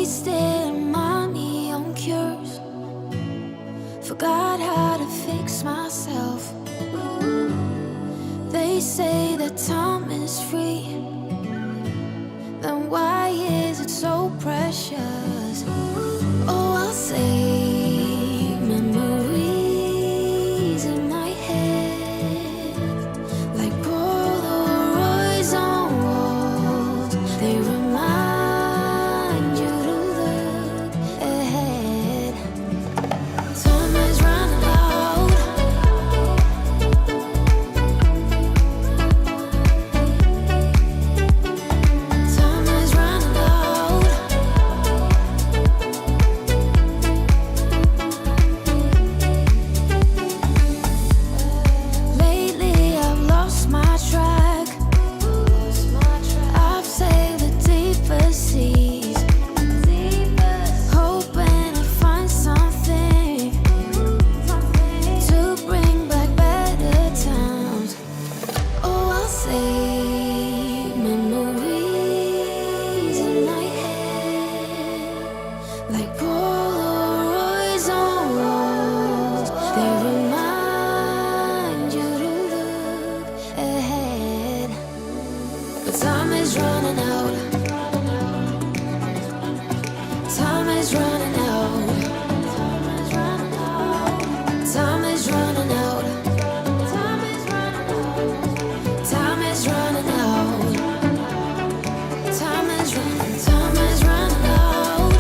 Wasting money on cures. Forgot how to fix myself. They say that time is free. Then why is it so precious? Oh, I'll say memories in my head, like Polaroids on walls. They remind you to look ahead. Time is running out. Time is running out. Lately I've lost my track. I've sailed the deeper seas, hoping to find something to bring back better times. Oh, I'll say memories in my head, like Polaroids on walls. They remind you to look ahead. But time is running out. Time is running out. Time is running out. Time is running out. Time is running out. Time is running. Time is running out.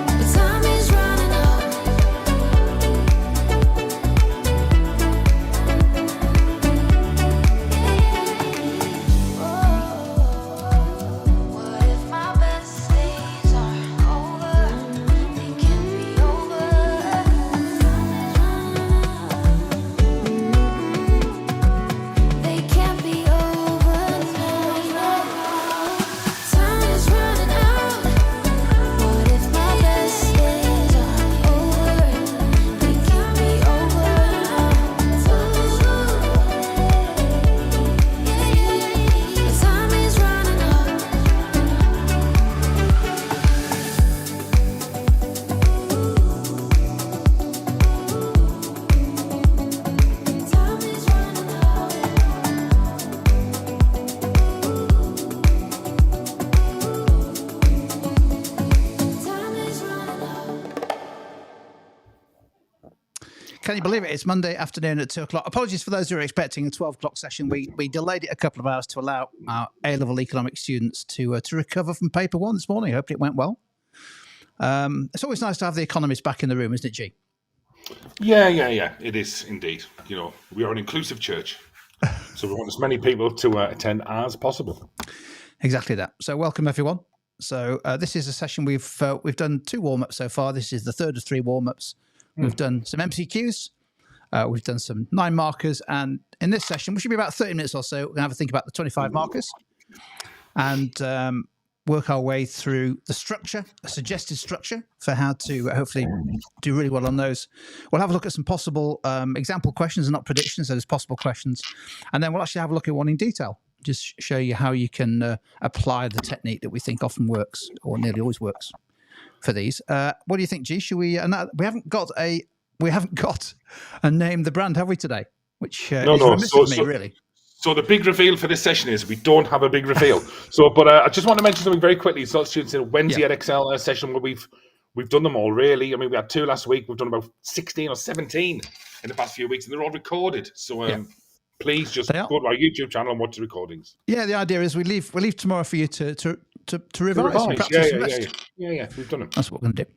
But time is running out. What if my best days are over? They can't be over. They can't be over now. Time is running out. What if my best days are over? They can't be over now. Time is running out. Time is running out. Time is running out. Can you believe it? It's Monday afternoon at 2 o'clock. Apologies for those who are expecting a 12 o'clock session. We delayed it a couple of hours to allow our A-level economics students to recover from paper one this morning. I hope it went well. It's always nice to have the economists back in the room, isn't it, G? Yeah. It is indeed. You know, we are an inclusive church, so we want as many people to attend as possible. Exactly that. So welcome, everyone. So this is a session we've done 2 warm-ups so far. This is the third of 3 warm-ups. We've done some MCQs. We've done some 9 markers. And in this session, which should be about 30 minutes or so, we're going to have a think about the 25 markers and work our way through the structure, a suggested structure for how to hopefully do really well on those. We'll have a look at some possible example questions and not predictions, so there's possible questions. And then we'll actually have a look at one in detail, just show you how you can apply the technique that we think often works or nearly always works for these. What do you think, G? Should we? We haven't got a name the brand, have we, today? Which is remiss of me, really. So the big reveal for this session is we don't have a big reveal. But I just want to mention something very quickly. So students, Wednesday at Excel session where we've done them all, really. I mean, we had 2 last week. We've done about 16 or 17 in the past few weeks, and they're all recorded. So please just go to our YouTube channel and watch the recordings. Yeah, the idea is we leave tomorrow for you to revise. And practice Yeah. some rest. Yeah. We've done it. That's what we're going to do.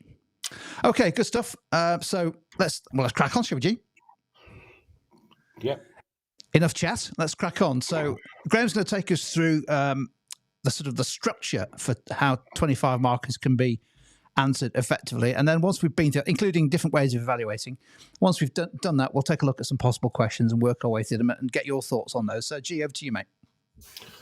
Okay, good stuff. So let's crack on, shall we, G? Yeah. Enough chat. Let's crack on. So Graham's going to take us through the structure for how 25 markers can be answered effectively. And then once we've been through, including different ways of evaluating, once we've done that, we'll take a look at some possible questions and work our way through them and get your thoughts on those. So, G, over to you, mate.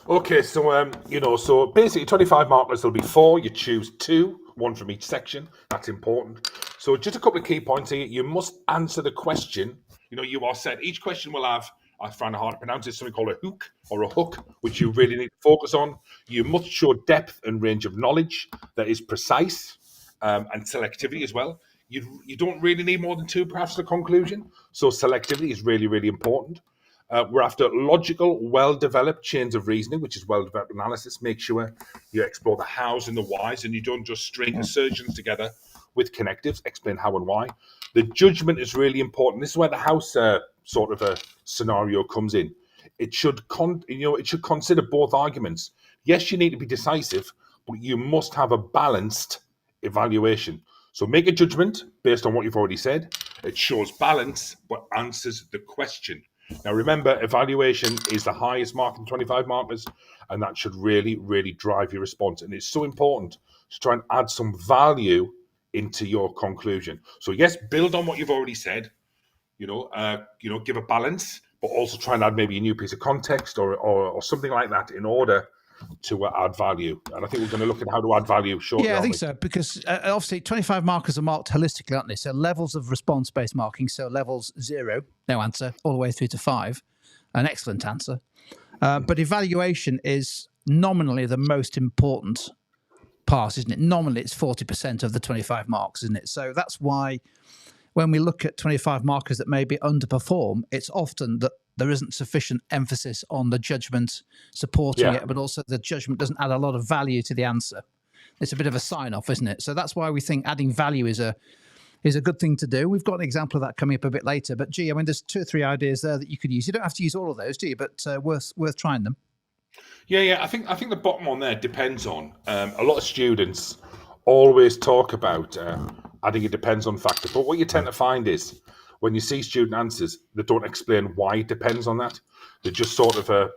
Okay, so so basically 25 markers. There'll be 4. You choose 2, 1 from each section. That's important. So just a couple of key points here. You must answer the question. You are set. Each question will have I find it hard to pronounce it, something called a hook or a hook, which you really need to focus on. You must show depth and range of knowledge that is precise, and selectivity as well. You don't really need more than two, perhaps, to the conclusion. So selectivity is really, really important. We're after logical, well-developed chains of reasoning, which is well-developed analysis. Make sure you explore the hows and the whys, and you don't just string assertions together with connectives. Explain how and why. The judgment is really important. This is where the house sort of a scenario comes in. It should consider both arguments. Yes, you need to be decisive, but you must have a balanced evaluation. So make a judgment based on what you've already said. It shows balance, but answers the question. Now, remember, evaluation is the highest mark in 25 markers, and that should really, really drive your response. And it's so important to try and add some value into your conclusion. So, yes, build on what you've already said. Give a balance, but also try and add maybe a new piece of context or something like that in order to add value. And I think we're going to look at how to add value shortly. Yeah, I think so, because obviously 25 markers are marked holistically, aren't they? So levels of response-based marking, so levels 0, no answer, all the way through to 5, an excellent answer. But evaluation is nominally the most important part, isn't it? Nominally, it's 40% of the 25 marks, isn't it? So that's why when we look at 25 markers that maybe underperform, it's often that there isn't sufficient emphasis on the judgment supporting it, but also the judgment doesn't add a lot of value to the answer. It's a bit of a sign-off, isn't it? So that's why we think adding value is a good thing to do. We've got an example of that coming up a bit later. But, gee, I mean, there's 2 or 3 ideas there that you could use. You don't have to use all of those, do you? But worth trying them. Yeah. I think the bottom one there depends on. A lot of students always talk about adding a depends on factor. But what you tend to find is when you see student answers, they don't explain why it depends on that. They just sort of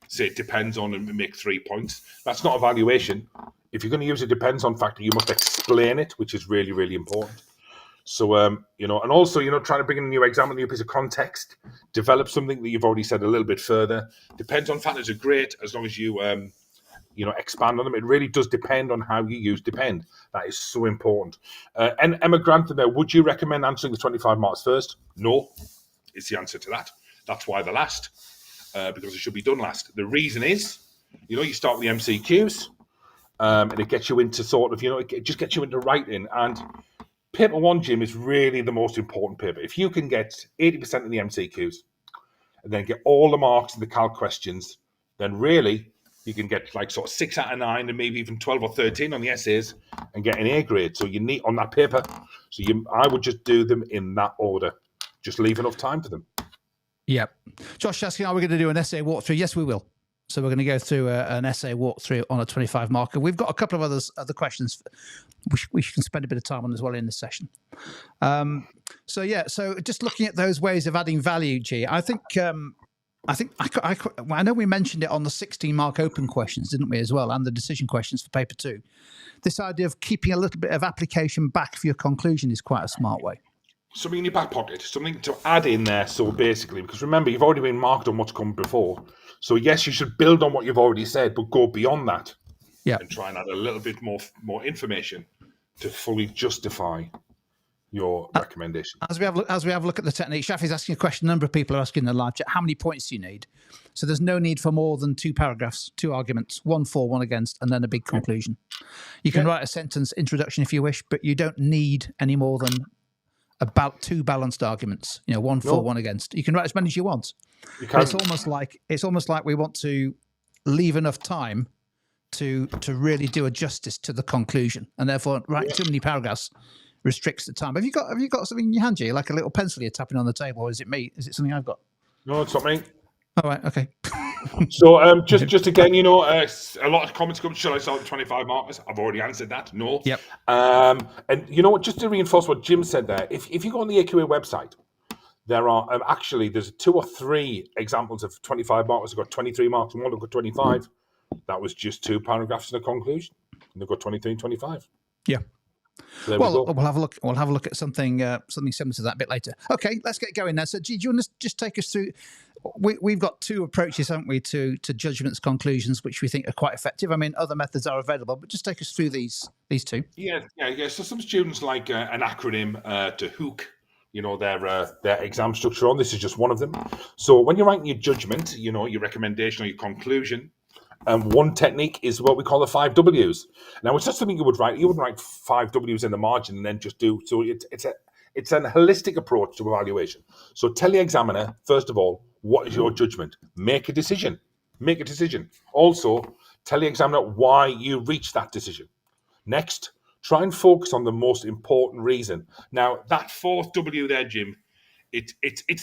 say it depends on and make 3 points. That's not evaluation. If you're going to use a depends on factor, you must explain it, which is really, really important. So, and also, trying to bring in a new example, a new piece of context, develop something that you've already said a little bit further. Depends on factors are great as long as you, expand on them. It really does depend on how you use depend. That is so important. And Emma Grantham there, would you recommend answering the 25 marks first? No, is the answer to that. That's why they're last, because it should be done last. The reason is, you start with the MCQs, and it gets you into sort of, it just gets you into writing. And paper 1, Jim, is really the most important paper. If you can get 80% in the MCQs and then get all the marks in the calc questions, then really you can get like sort of 6 out of 9 and maybe even 12 or 13 on the essays and get an A grade. So you need on that paper. So I would just do them in that order. Just leave enough time for them. Yep. Josh asking, are we going to do an essay walkthrough? Yes, we will. So we're going to go through an essay walkthrough on a 25 marker. We've got a couple of other questions we can spend a bit of time on as well in this session. So just looking at those ways of adding value, G, I know we mentioned it on the 16-mark open questions, didn't we, as well, and the decision questions for paper 2. This idea of keeping a little bit of application back for your conclusion is quite a smart way. Something in your back pocket, something to add in there. So basically, because remember, you've already been marked on what's come before. So yes, you should build on what you've already said, but go beyond that. Yeah. And try and add a little bit more information to fully justify your recommendation. As we have a look at the technique, Shafi's asking a question. A number of people are asking in the live chat, how many points do you need? So there's no need for more than 2 paragraphs, 2 arguments, 1 for, 1 against, and then a big conclusion. You can write a sentence introduction if you wish, but you don't need any more than about 2 balanced arguments. 1 for, 1 against. You can write as many as you want. It's almost like we want to leave enough time to really do a justice to the conclusion, and therefore writing too many paragraphs restricts the time. Have you got something in your hand, G, like a little pencil you're tapping on the table, or is it me? Is it something I've got? No, it's not me. All right, okay. So just again, a lot of comments come. Should I start with 25 markers? I've already answered that. No. Yep. And you know what? Just to reinforce what Jim said there, if you go on the AQA website, there are there's 2 or 3 examples of 25 markers. They've got 23 marks and one have got 25. That was just 2 paragraphs in a conclusion, and they've got 23 and 25. Yeah. So we'll have a look. We'll have a look at something similar to that a bit later. Okay, let's get going now. So, G, do you want to just take us through? We've got 2 approaches, haven't we, to judgments, conclusions, which we think are quite effective. I mean, other methods are available, but just take us through these 2. Yeah. So some students like an acronym to hook their exam structure on. This is just one of them. So when you're writing your judgment, your recommendation or your conclusion, one technique is what we call the 5 Ws. Now, it's not something you would write. You wouldn't write 5 Ws in the margin and then just do. So it's an holistic approach to evaluation. So tell the examiner, first of all, what is your judgment? Make a decision. Make a decision. Also, tell the examiner why you reached that decision. Next, try and focus on the most important reason. Now, that 4th W there, Jim, it's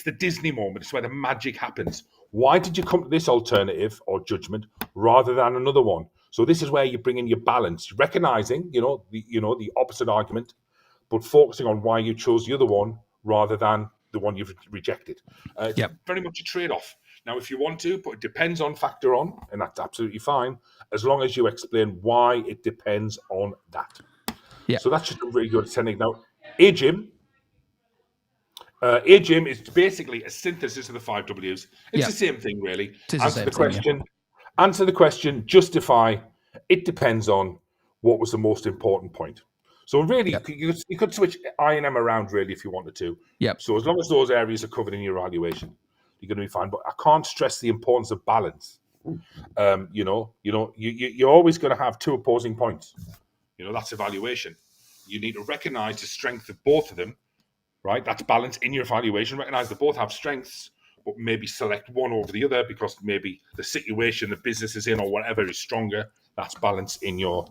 the Disney moment. It's where the magic happens. Why did you come to this alternative or judgment rather than another one? So this is where you bring in your balance, recognizing, the opposite argument, but focusing on why you chose the other one rather than the one you've rejected. It's very much a trade-off. Now, if you want to, but it depends on factor on, and that's absolutely fine, as long as you explain why it depends on that. Yeah. So that's just a really good technique. Now, AGIM is basically a synthesis of the 5 Ws. It's the same thing, really. Answer the question, justify. It depends on what was the most important point. So really, you could switch I and M around, really, if you wanted to. Yep. So as long as those areas are covered in your evaluation, you're going to be fine. But I can't stress the importance of balance. You're always going to have 2 opposing points. That's evaluation. You need to recognize the strength of both of them, right? That's balance in your evaluation. Recognize they both have strengths, but maybe select one over the other because maybe the situation the business is in or whatever is stronger. That's balance in your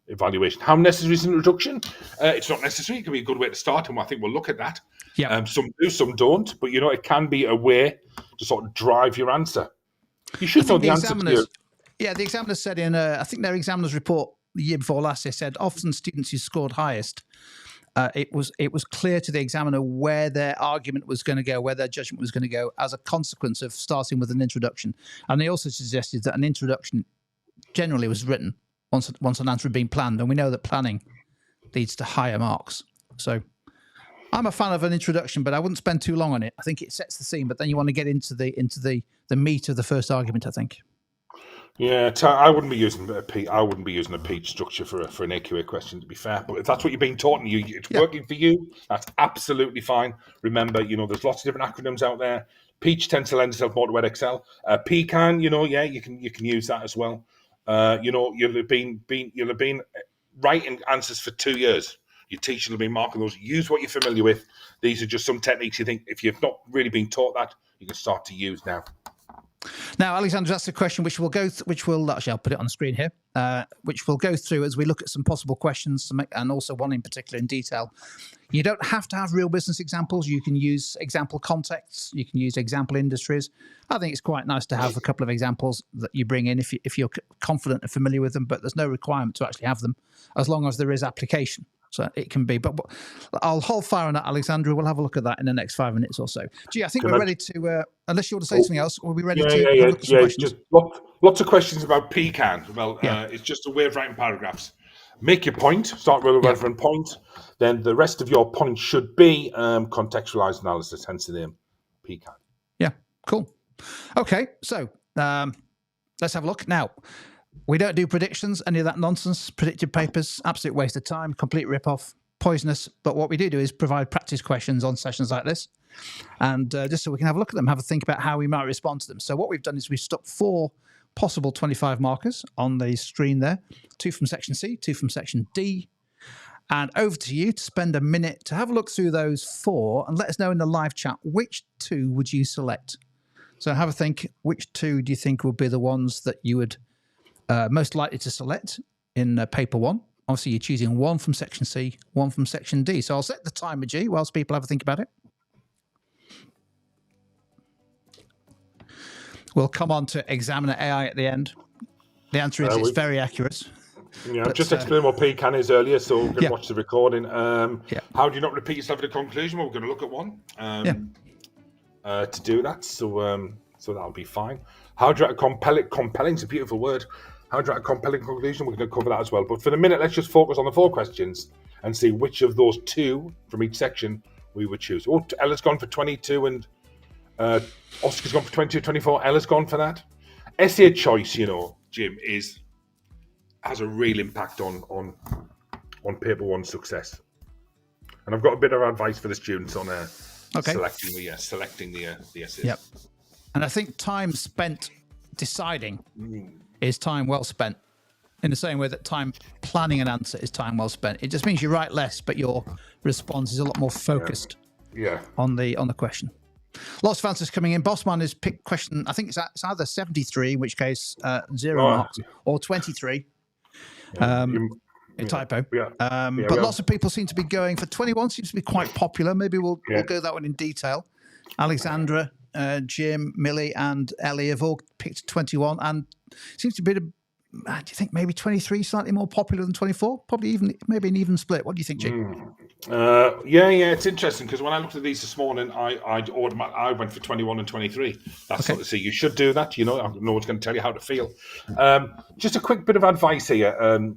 evaluation. How necessary is an introduction? It's not necessary. It can be a good way to start, and I think we'll look at that. Yeah. Some do, some don't, but it can be a way to sort of drive your answer. You should know the answer to your... Yeah, the examiners said in, I think their examiner's report the year before last, they said often students who scored highest, it was clear to the examiner where their argument was going to go, where their judgment was going to go as a consequence of starting with an introduction. And they also suggested that an introduction generally was written once an answer had been planned, and we know that planning leads to higher marks. So I'm a fan of an introduction, but I wouldn't spend too long on it. I think it sets the scene, but then you want to get into the meat of the first argument, I think. Yeah, I wouldn't be using a Pete structure for an AQA question, to be fair. But if that's what you're being taught and it's working for you, that's absolutely fine. Remember, there's lots of different acronyms out there. Peach tends to lend itself more to Excel. Pecan, you can use that as well. You'll have been writing answers for 2 years. Your teacher will be marking those. Use what you're familiar with. These are just some techniques you think if you've not really been taught that, you can start to use now. Now, Alexander, that's a question which we'll actually, I'll put it on the screen here, which we'll go through as we look at some possible questions and also one in particular in detail. You don't have to have real business examples. You can use example contexts. You can use example industries. I think it's quite nice to have a couple of examples that you bring in if you're confident and familiar with them, but there's no requirement to actually have them as long as there is application. So it can be, but I'll hold fire on that, Alexandra. We'll have a look at that in the next 5 minutes or so. Gee, I think we're ready to, unless you want to say something else, we'll be ready to look at some questions. Just lots of questions about pecan. Well, it's just a way of writing paragraphs. Make your point, start with a relevant point. Then the rest of your point should be contextualized analysis, hence the name pecan. Yeah, cool. Okay, so let's have a look. Now, we don't do predictions, any of that nonsense, predicted papers, absolute waste of time, complete rip-off, poisonous. But what we do is provide practice questions on sessions like this. And just so we can have a look at them, have a think about how we might respond to them. So what we've done is we've stuck 4 possible 25 markers on the screen there, 2 from section C, 2 from section D. And over to you to spend a minute to have a look through those 4 and let us know in the live chat, which 2 would you select? So have a think, which 2 do you think would be the ones that you would most likely to select in paper 1? Obviously, you're choosing 1 from section C, 1 from section D. So I'll set the timer, G, whilst people have a think about it. We'll come on to examiner AI at the end. The answer is it's very accurate. Yeah, just explained what pecan is earlier, so we can watch the recording. How do you not repeat yourself at the conclusion? Well, we're going to look at one to do that, so that'll be fine. How do you write a compelling is a beautiful word. How do you write a compelling conclusion? We're going to cover that as well. But for the minute, let's just focus on the 4 questions and see which of those 2 from each section we would choose. Oh, Ella's gone for 22 and Oscar's gone for 22, 24. Ella's gone for that. Essay choice, Jim, has a real impact on paper 1 success. And I've got a bit of advice for the students on Okay. selecting the essays. Yep. And I think time spent deciding is time well spent, in the same way that time planning an answer is time well spent. It just means you write less, but your response is a lot more focused on the question. Lots of answers coming in. Bossman has picked question, I think it's either 73, in which case 0 marks, or 23. A typo. But lots of people seem to be going for 21, seems to be quite popular. Maybe we'll go that one in detail. Alexandra, Jim, Millie, and Ellie have all picked 21, and seems to be, do you think maybe 23 slightly more popular than 24? Probably maybe an even split. What do you think, Jim? It's interesting because when I looked at these this morning, I went for 21 and 23. That's sort of you should do that. No one's going to tell you how to feel. Just a quick bit of advice here.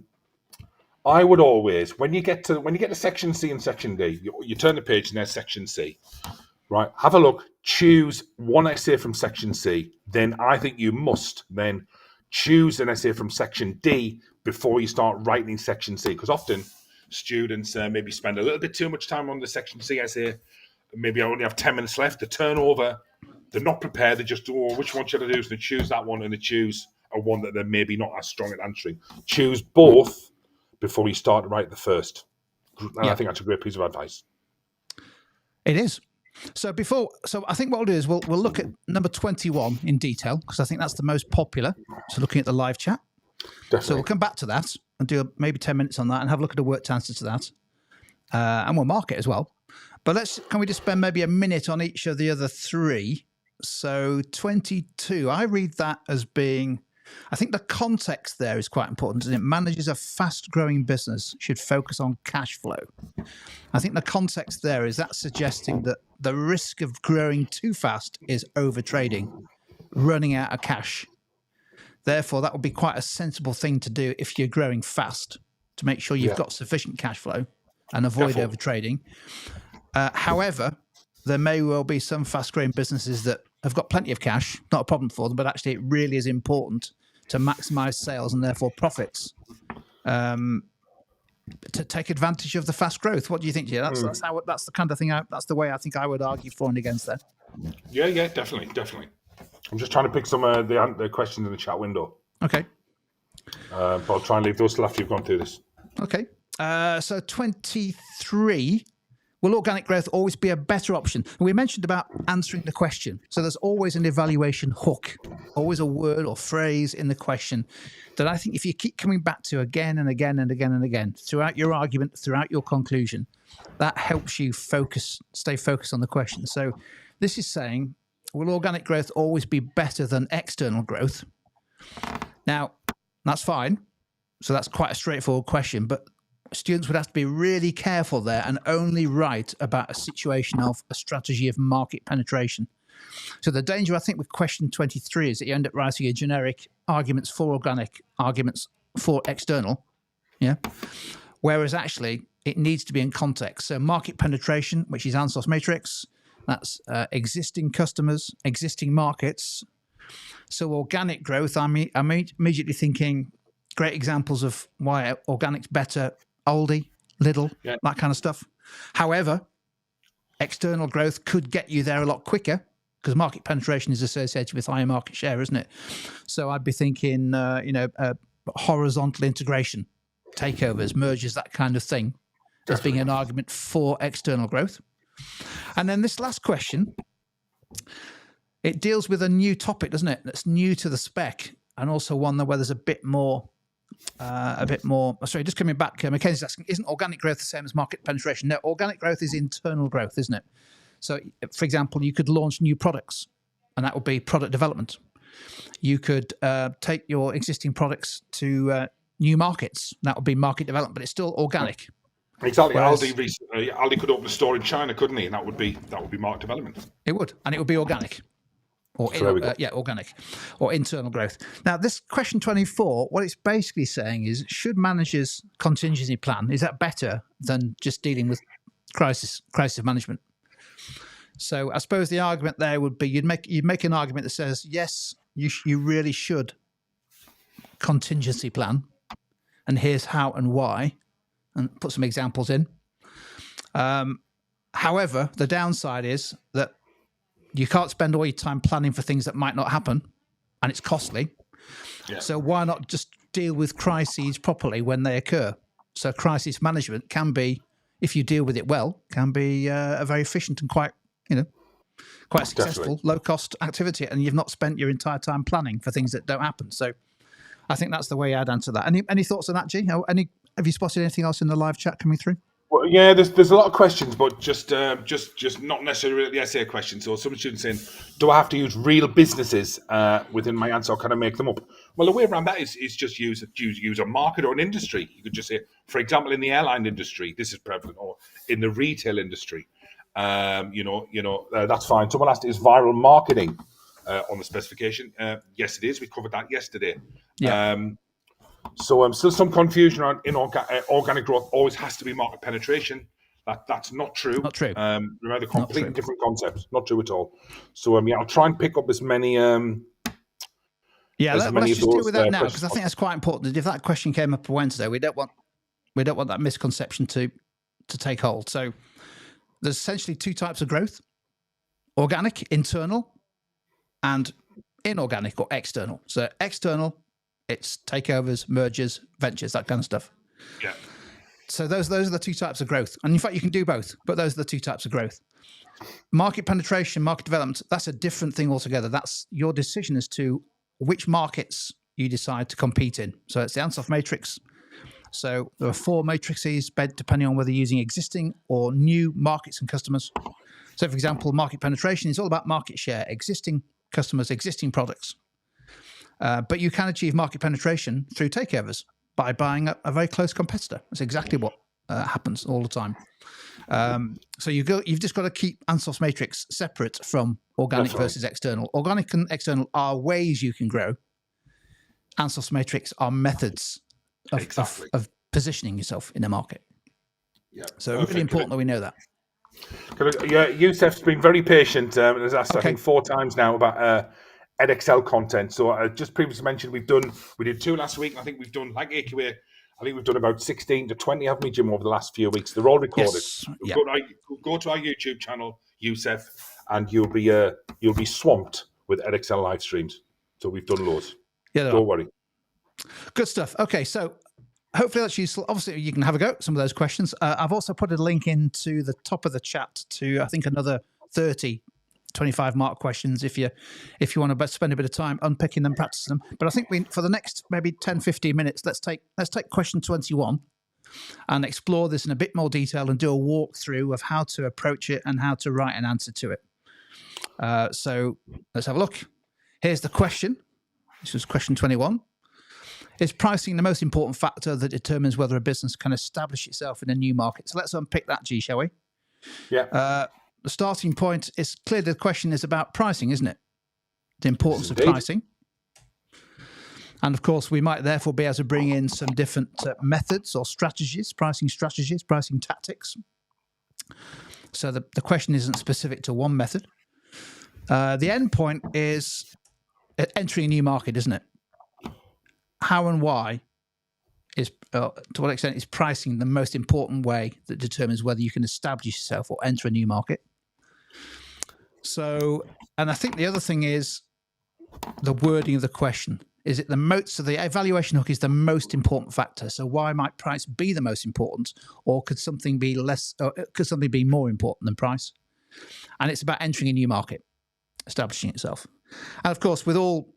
I would always, when you get to section C and section D, you turn the page and there's section C. Right, have a look, choose one essay from section C. Then I think you must then choose an essay from section D before you start writing section C. Because often students maybe spend a little bit too much time on the section C essay. Maybe I only have 10 minutes left. They turn over. They're not prepared. They just do, which one should I do? So they choose that one and they choose a one that they're maybe not as strong at answering. Choose both before you start to write the first. And I think that's a great piece of advice. It is. So I think what we'll do is we'll look at number 21 in detail, because I think that's the most popular. So looking at the live chat. Definitely. So we'll come back to that and do maybe 10 minutes on that and have a look at the worked answer to that. And we'll mark it as well. But can we just spend maybe a minute on each of the other three? So 22, I read that as being, I think the context there is quite important. And it manages a fast-growing business should focus on cash flow. I think the context there is that suggesting that the risk of growing too fast is overtrading, running out of cash. Therefore, that would be quite a sensible thing to do if you're growing fast, to make sure you've got sufficient cash flow and avoid overtrading. However, there may well be some fast-growing businesses that have got plenty of cash, not a problem for them, but actually it really is important to maximize sales and therefore profits to take advantage of the fast growth. What do you think, Jay? That's the kind of thing, that's the way I think I would argue for and against that. Yeah, definitely. I'm just trying to pick some of the questions in the chat window. Okay. But I'll try and leave those till after you've gone through this. Okay. So 23, will organic growth always be a better option? And we mentioned about answering the question. So there's always an evaluation hook, always a word or phrase in the question that I think if you keep coming back to again and again and again and again throughout your argument, throughout your conclusion, that helps you stay focused on the question. So this is saying, will organic growth always be better than external growth? Now, that's fine. So that's quite a straightforward question, but students would have to be really careful there and only write about a situation of a strategy of market penetration. So the danger, I think, with question 23 is that you end up writing a generic arguments for organic, arguments for external. Yeah. Whereas actually it needs to be in context. So market penetration, which is Ansos matrix, that's existing customers, existing markets. So organic growth, I'm immediately thinking great examples of why organic's better, Aldi, Lidl, that kind of stuff. However, external growth could get you there a lot quicker because market penetration is associated with higher market share, isn't it? So I'd be thinking, horizontal integration, takeovers, mergers, that kind of thing, as being an argument for external growth. And then this last question, it deals with a new topic, doesn't it? That's new to the spec, and also one where there's a bit more. Sorry, just coming back, Mackenzie's asking, isn't organic growth the same as market penetration? No, organic growth is internal growth, isn't it? So, for example, you could launch new products, and that would be product development. You could take your existing products to new markets. That would be market development, but it's still organic. Exactly. Whereas, Aldi could open a store in China, couldn't he? And that would be market development. It would, and it would be organic. Organic or internal growth. Now, this question 24, what it's basically saying is, should managers' contingency plan, is that better than just dealing with crisis management? So I suppose the argument there would be, you'd make an argument that says, yes, you really should contingency plan, and here's how and why, and put some examples in. However, the downside is that you can't spend all your time planning for things that might not happen, and it's costly. Yeah. So why not just deal with crises properly when they occur? So crisis management can be, if you deal with it well, can be a very efficient and quite successful, low-cost activity, and you've not spent your entire time planning for things that don't happen. So I think that's the way I'd answer that. Any thoughts on that, G? Have you spotted anything else in the live chat coming through? Well, yeah, there's a lot of questions, but just not necessarily the essay questions. So some students saying, do I have to use real businesses within my answer, or can I make them up? Well, the way around that is just use a market or an industry. You could just say, for example, in the airline industry, this is prevalent, or in the retail industry, that's fine. Someone asked, is viral marketing on the specification? Yes, it is. We covered that yesterday. Yeah. So still some confusion on organic growth always has to be market penetration. That's not true. Not true. They're completely different concepts. Not true at all. So I'll try and pick up as many. Let's just deal with that now, because I think that's quite important. If that question came up on Wednesday, we don't want that misconception to take hold. So there's essentially two types of growth: organic, internal, and inorganic or external. So external, it's takeovers, mergers, ventures, that kind of stuff. Yeah. So those are the two types of growth. And in fact, you can do both, but those are the two types of growth. Market penetration, market development, that's a different thing altogether. That's your decision as to which markets you decide to compete in. So it's the Ansoff matrix. So there are 4 matrices depending on whether you're using existing or new markets and customers. So for example, market penetration is all about market share, existing customers, existing products. But you can achieve market penetration through takeovers by buying a very close competitor. That's exactly what happens all the time. So you've just got to keep Ansoff's matrix separate from organic versus external. Organic and external are ways you can grow. Ansoff's matrix are methods of positioning yourself in a market. Yeah. So really important that we know that. Yeah, Youssef's been very patient and has asked, I think, 4 times now about EdXL content. So I just previously mentioned we did 2 last week. I think we've done, like AQA, I think we've done about 16 to 20, haven't we, Jim, over the last few weeks? They're all recorded. Yes. Yeah. Go to our YouTube channel, Youssef, and you'll be swamped with EdXL live streams. So we've done loads. Yeah, don't worry. Good stuff. Okay, so hopefully that's useful. Obviously, you can have a go at some of those questions. I've also put a link into the top of the chat to, I think, another 25 mark questions if you want to spend a bit of time unpicking them, practicing them. But I think for the next maybe 10, 15 minutes, let's take question 21 and explore this in a bit more detail and do a walkthrough of how to approach it and how to write an answer to it. So let's have a look. Here's the question. This was question 21. Is pricing the most important factor that determines whether a business can establish itself in a new market? So let's unpick that, G, shall we? Yeah. The starting point is clear. The question is about pricing, isn't it? The importance of pricing. And of course, we might therefore be able to bring in some different methods or strategies, pricing tactics. So the question isn't specific to one method. The end point is entering a new market, isn't it? How and why is, to what extent is pricing the most important way that determines whether you can establish yourself or enter a new market? So, and I think the other thing is the wording of the question. Is it so the evaluation hook is the most important factor. So why might price be the most important, or could something be could something be more important than price? And it's about entering a new market, establishing itself. And of course, with all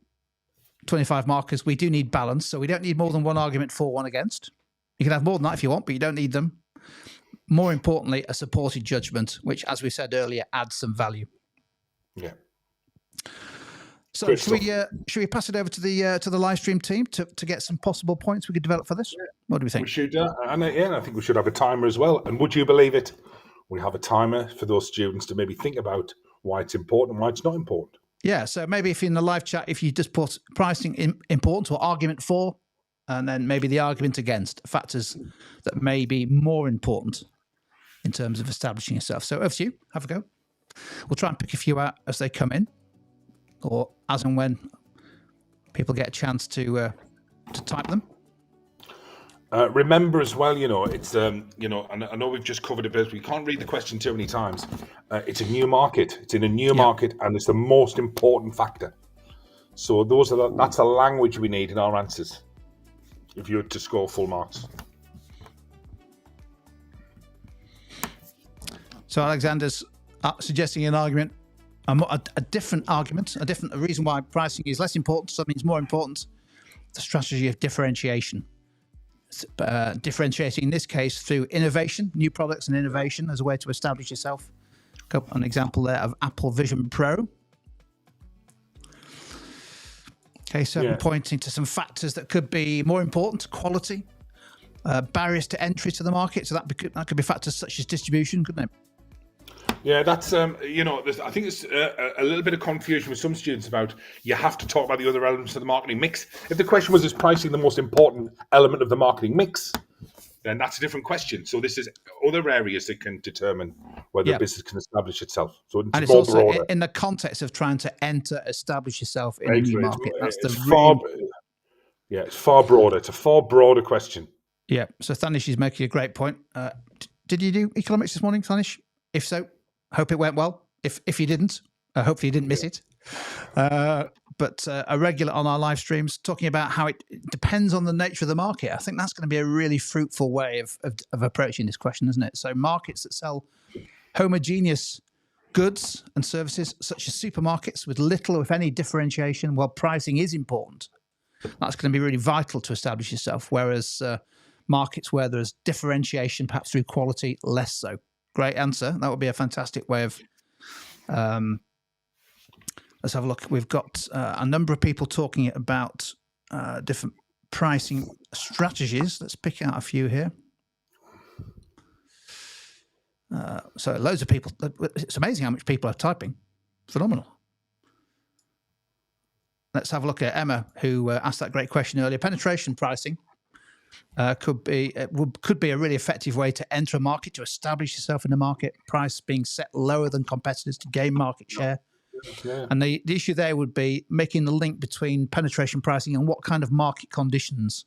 25 markers, we do need balance. So we don't need more than one argument for, one against. You can have more than that if you want, but you don't need them. More importantly, a supported judgment, which, as we said earlier, adds some value. Yeah. So should we pass it over to the live stream team to get some possible points we could develop for this? Yeah. What do we think? We should, and I think we should have a timer as well. And would you believe it? We have a timer for those students to maybe think about why it's important and why it's not important. Yeah, so maybe if in the live chat, if you just put pricing important or argument for, and then maybe the argument against, factors that may be more important in terms of establishing yourself. So over to you, have a go. We'll try and pick a few out as they come in, or as and when people get a chance to type them. Remember as well, it's and I know we've just covered a bit. We can't read the question too many times. It's a new market. It's in a new market, and it's the most important factor. So that's the language we need in our answers. If you were to score full marks. So Alexander's suggesting an argument, a different argument, a reason why pricing is less important. Something's more important. The strategy of differentiation. Differentiating in this case through innovation, new products and innovation as a way to establish yourself. An example there of Apple Vision Pro. Okay, so pointing to some factors that could be more important: quality, barriers to entry to the market. So that could be factors such as distribution, couldn't it? Yeah, that's I think there's a little bit of confusion with some students about you have to talk about the other elements of the marketing mix. If the question was, is pricing the most important element of the marketing mix, then that's a different question. So this is other areas that can determine whether a business can establish itself. So and it's also broader. In the context of trying to establish yourself in a new market. It's far broader. It's a far broader question. Yeah. So Thanish is making a great point. Did you do economics this morning, Thanish? If so, hope it went well. If you didn't, hopefully you didn't miss it. But a regular on our live streams talking about how it depends on the nature of the market. I think that's going to be a really fruitful way of approaching this question, isn't it? So markets that sell homogeneous goods and services, such as supermarkets with little or if any differentiation, while pricing is important, that's going to be really vital to establish yourself. Whereas markets where there's differentiation, perhaps through quality, less so. Great answer. That would be a fantastic way of... let's have a look. We've got a number of people talking about different pricing strategies. Let's pick out a few here. So loads of people. It's amazing how much people are typing. Phenomenal. Let's have a look at Emma, who asked that great question earlier. Penetration pricing could be a really effective way to enter a market, to establish yourself in the market. Price being set lower than competitors to gain market share. Yeah. And the issue there would be making the link between penetration pricing and what kind of market conditions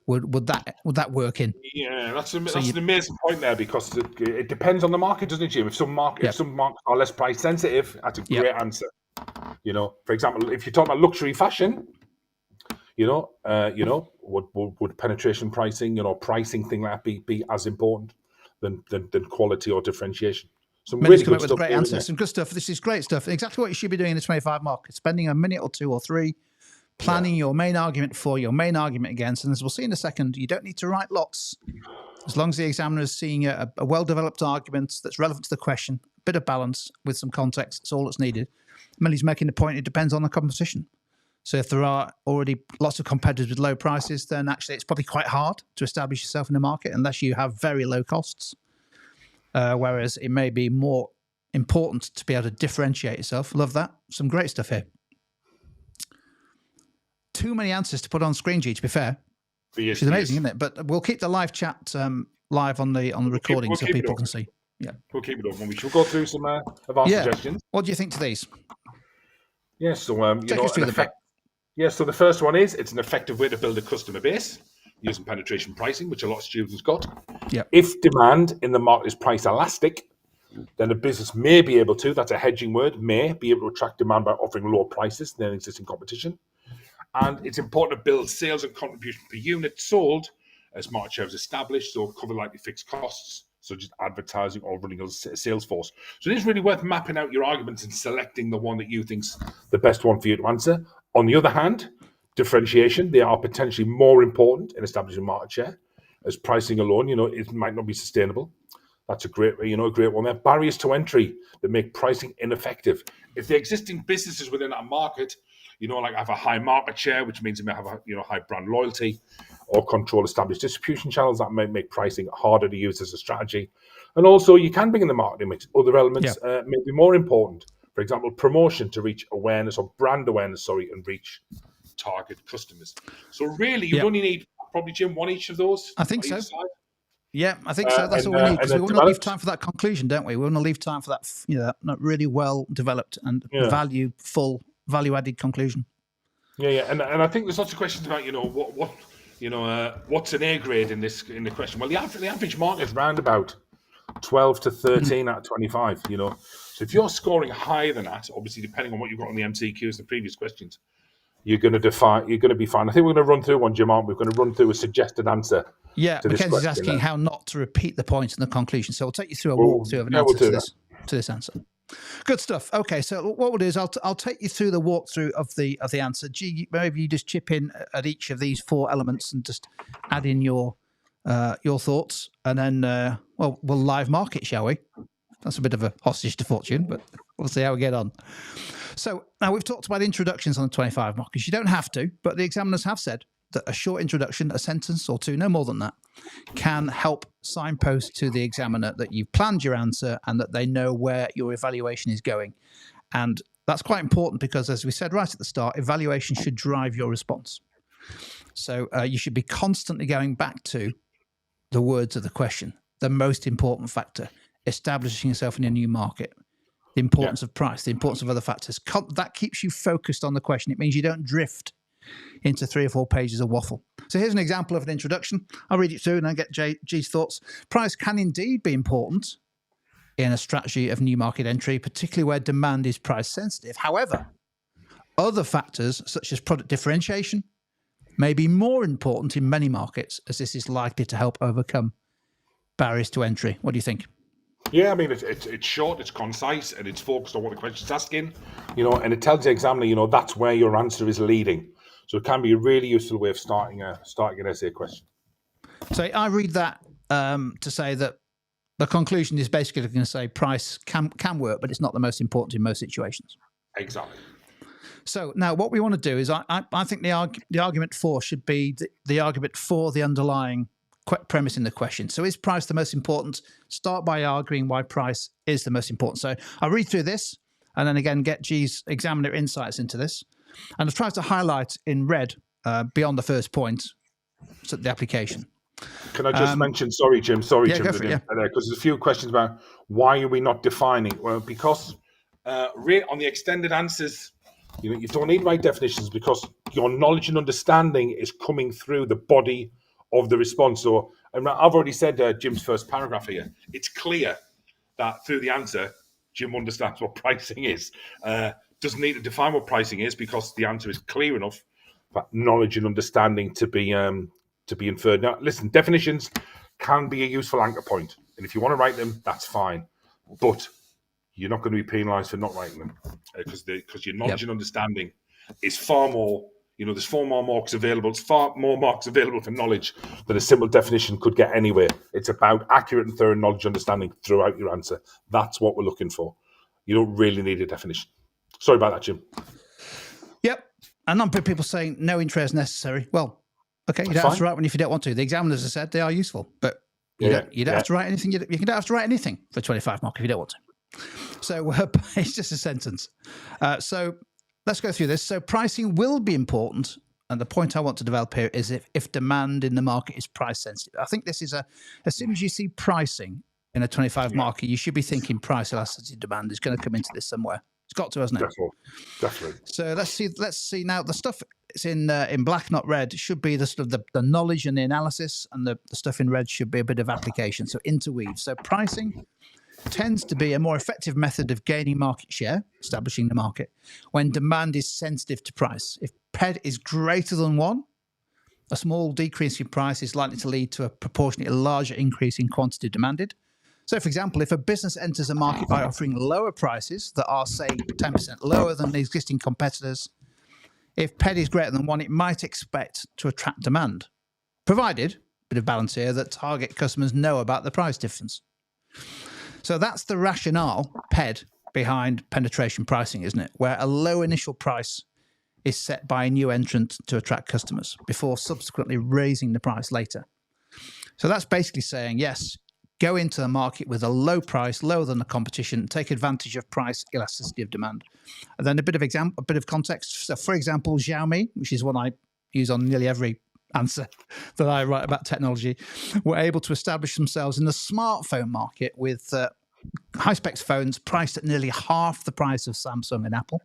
would that work in? Yeah, that's an amazing point there, because it depends on the market, doesn't it, Jim? If some markets are less price sensitive, that's a great answer. For example, if you're talking about luxury fashion, would penetration pricing, pricing thing like that be as important than quality or differentiation? Some really good stuff. Great answer. Some good stuff. This is great stuff. Exactly what you should be doing in the 25 market. Spending a minute or two or three, planning your main argument for, your main argument against. And as we'll see in a second, you don't need to write lots. As long as the examiner is seeing a well-developed argument that's relevant to the question, a bit of balance with some context, that's all that's needed. Millie's making the point, it depends on the competition. So if there are already lots of competitors with low prices, then actually it's probably quite hard to establish yourself in the market unless you have very low costs. Whereas it may be more important to be able to differentiate yourself. Love that. Some great stuff here. Too many answers to put on screen, G, to be fair. Which is amazing, isn't it? But we'll keep the live chat live on the recording so people can see. Yeah, we'll keep it open. We shall go through some of our suggestions. What do you think to these? Yes, so so the first one is it's an effective way to build a customer base using penetration pricing, which a lot of students got. Yeah. If demand in the market is price elastic, then a business may be able to, that's a hedging word, may be able to attract demand by offering lower prices than existing competition. And it's important to build sales and contribution per unit sold as market share is established, so cover likely fixed costs, such as advertising or running a sales force. So it is really worth mapping out your arguments and selecting the one that you think's the best one for you to answer. On the other hand, differentiation, they are potentially more important in establishing market share, as pricing alone, it might not be sustainable. That's a great one there. Barriers to entry that make pricing ineffective. If the existing businesses within that market, have a high market share, which means they may have high brand loyalty, or control established distribution channels, that might make pricing harder to use as a strategy. And also, you can bring in the marketing mix. Other elements may be more important. For example, promotion to reach awareness or brand awareness, and reach target customers. So really, you only need probably, Jim, one each of those. I think so. Yeah, I think so. That's all we need, because we want to leave time for that conclusion, don't we? We want to leave time for that, that really well developed and value-added conclusion. Yeah, and I think there's lots of questions about, what's an A grade in the question? Well, the average mark is round about 12 to 13 out of 25. So if you're scoring higher than that, obviously depending on what you've got on the MCQs, the previous questions, you're going to be fine. I think we're going to run through one, Jim, aren't we? We're going to run through a suggested answer. Yeah, to this Mackenzie's question, asking how not to repeat the points in the conclusion. So we'll take you through a walkthrough of an answer to this answer. Good stuff. Okay, so what we'll do is I'll take you through the walkthrough of the answer. G, maybe you just chip in at each of these 4 elements and just add in your thoughts, and then we'll live mark it, shall we? That's a bit of a hostage to fortune, but we'll see how we get on. So now we've talked about introductions on the 25 markers. You don't have to, but the examiners have said that a short introduction, a sentence or 2, no more than that, can help signpost to the examiner that you've planned your answer and that they know where your evaluation is going. And that's quite important because, as we said right at the start, evaluation should drive your response. So you should be constantly going back to the words of the question, the most important factor, establishing yourself in a new market, the importance of price, the importance of other factors. That keeps you focused on the question. It means you don't drift into 3 or 4 pages of waffle. So here's an example of an introduction. I'll read it through and I'll get G's thoughts. Price can indeed be important in a strategy of new market entry, particularly where demand is price sensitive. However, other factors such as product differentiation may be more important in many markets, as this is likely to help overcome barriers to entry. What do you think? Yeah, I mean, it's short, it's concise, and it's focused on what the question's asking, and it tells the examiner, that's where your answer is leading. So it can be a really useful way of starting an essay question. So I read that to say that the conclusion is basically going to say price can work, but it's not the most important in most situations. Exactly. So now what we want to do is I think the argument 4 should be the argument for the underlying premise in the question. So is price the most important? Start by arguing why price is the most important. So I'll read through this and then again get G's examiner insights into this. And I've tried to highlight in red beyond the first point, so the application. Can I just mention, sorry, Jim, because there's a few questions about why are we not defining? Well, because on the extended answers, you don't need right definitions because your knowledge and understanding is coming through the body of the response. So I've already said Jim's first paragraph here. It's clear that through the answer, Jim understands what pricing is. Doesn't need to define what pricing is because the answer is clear enough for knowledge and understanding to be inferred. Now, listen, definitions can be a useful anchor point, and if you want to write them, that's fine. But you're not going to be penalised for not writing them because your knowledge and understanding is far more. There's far more marks available. It's far more marks available for knowledge than a simple definition could get anywhere. It's about accurate and thorough knowledge and understanding throughout your answer. That's what we're looking for. You don't really need a definition. Sorry about that, Jim. Yep. And not people saying no interest necessary. Well, okay, you don't have to write one if you don't want to. The examiners have said they are useful, but you don't have to write anything. You don't have to write anything for 25 mark if you don't want to. So it's just a sentence. So let's go through this. So pricing will be important. And the point I want to develop here is if demand in the market is price sensitive. I think this is as soon as you see pricing in a 25 marker, you should be thinking price elasticity demand is going to come into this somewhere. It's got to, hasn't it? Definitely. So let's see now. The stuff that's in black, not red, should be the sort of the knowledge and the analysis, and the stuff in red should be a bit of application. So interweave. So pricing tends to be a more effective method of gaining market share, establishing the market, when demand is sensitive to price. If PED is greater than 1, a small decrease in price is likely to lead to a proportionately larger increase in quantity demanded. So, for example, if a business enters a market by offering lower prices that are, say, 10% lower than the existing competitors, if PED is greater than 1, it might expect to attract demand, provided, bit of balance here, that target customers know about the price difference. So that's the rationale, PED, behind penetration pricing, isn't it? Where a low initial price is set by a new entrant to attract customers before subsequently raising the price later. So that's basically saying, yes, go into the market with a low price, lower than the competition, take advantage of price elasticity of demand. And then a bit of context. So, for example, Xiaomi, which is one I use on nearly every answer that I write about technology, were able to establish themselves in the smartphone market with high-spec phones priced at nearly half the price of Samsung and Apple.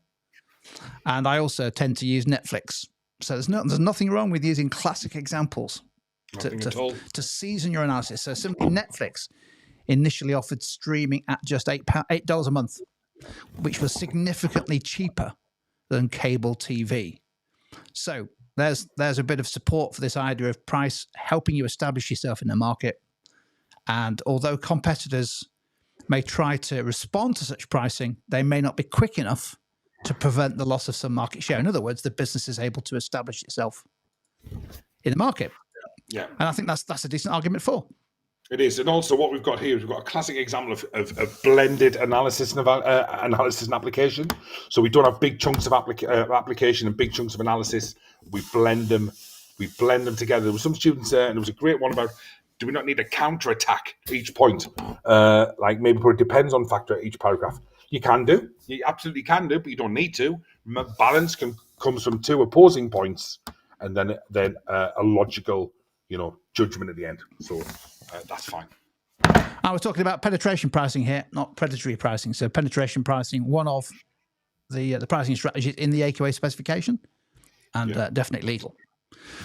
And I also tend to use Netflix. So there's nothing wrong with using classic examples Nothing at all. to season your analysis. So simply Netflix initially offered streaming at just $8 a month, which was significantly cheaper than cable TV. So there's a bit of support for this idea of price helping you establish yourself in the market. And although competitors may try to respond to such pricing, they may not be quick enough to prevent the loss of some market share. In other words, the business is able to establish itself in the market. Yeah. And I think that's a decent argument for. It is. And also what we've got here is we've got a classic example of blended analysis and analysis and application. So we don't have big chunks of application and big chunks of analysis. We blend them together. There were some students there, and there was a great one about, do we not need a counter attack each point? Like maybe put a depends on factor at each paragraph. You can do. You absolutely can do, but you don't need to. Balance comes from two opposing points, and then a logical, judgment at the end. So that's fine. I was talking about penetration pricing here, not predatory pricing. So penetration pricing, one of the pricing strategies in the AQA specification, and definitely legal.